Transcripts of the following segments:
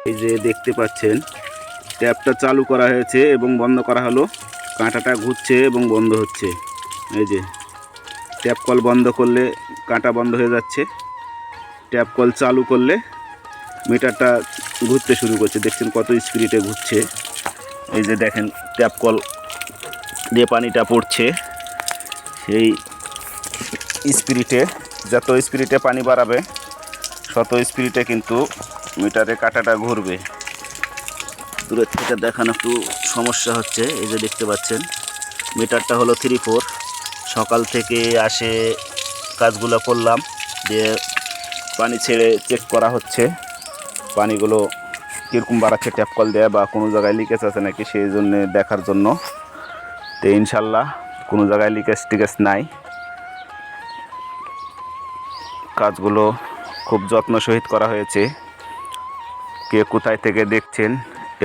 এই যে দেখতে পাচ্ছেন ট্যাপটা চালু করা হয়েছে এবং বন্ধ করা হলো, কাঁটাটা ঘুরছে এবং বন্ধ হচ্ছে। এই যে ট্যাপ কল বন্ধ করলে কাঁটা বন্ধ হয়ে যাচ্ছে, ট্যাপ কল চালু করলে মিটারটা ঘুরতে শুরু করছে। দেখছেন কত স্পিডে ঘুরছে। এই যে দেখেন ট্যাপ কল দিয়ে পানিটা পড়ছে, সেই স্পিডে, যত স্পিডে পানি বাড়াবে তত স্পিডে কিন্তু মিটারে কাঁটাটা ঘুরবে। দূরের থেকে দেখানো একটু সমস্যা হচ্ছে। এই যে দেখতে পাচ্ছেন মিটারটা হলো 3-4। সকাল থেকে আসে কাজগুলো করলাম, দিয়ে পানি ছেড়ে চেক করা হচ্ছে পানিগুলো কীরকম বাড়াচ্ছে ট্যাপ কল দেয়া, বা কোনো জায়গায় লিকেজ আছে নাকি সেই জন্য দেখার জন্য। তো ইনশাল্লাহ কোনো জায়গায় লিকেজ টিকেজ নাই। কাজগুলো খুব যত্ন সহিত করা হয়েছে। কে কোথায় থেকে দেখছেন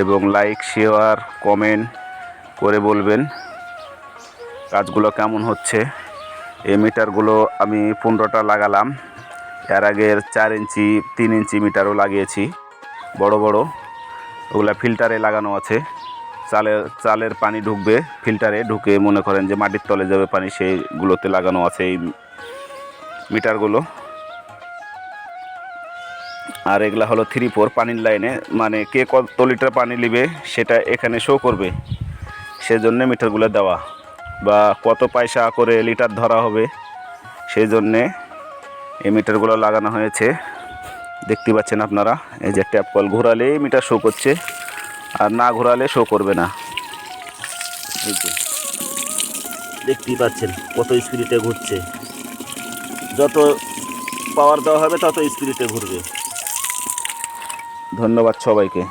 এবং লাইক শেয়ার কমেন্ট করে বলবেন কাজগুলো কেমন হচ্ছে। এই মিটারগুলো আমি 15টা লাগালাম। এর আগের 4 ইঞ্চি 3 ইঞ্চি মিটারও লাগিয়েছি, বড় বড়। ওগুলো ফিল্টারে লাগানো আছে। চালের পানি ঢুকবে ফিল্টারে, ঢুকে মনে করেন যে মাটির তলে যাবে পানি, সেইগুলোতে লাগানো আছে এই মিটারগুলো। আর এগুলা হলো 3-4 পানির লাইনে, মানে কে কত লিটার পানি নেবে সেটা এখানে শো করবে, সেজন্য মিটারগুলো দেওয়া, বা কত পয়সা করে লিটার ধরা হবে সেই জন্যে এই মিটারগুলো লাগানো হয়েছে। দেখতে পাচ্ছেন আপনারা, এই যে ট্যাপ কল ঘোরালেই মিটার শো করছে, আর না ঘোরালে শো করবে না। এই যে দেখতেই পাচ্ছেন কত স্পিডে ঘুরছে। যত পাওয়ার দেওয়া হবে তত স্পিডে ঘুরবে। ধন্যবাদ সবাইকে।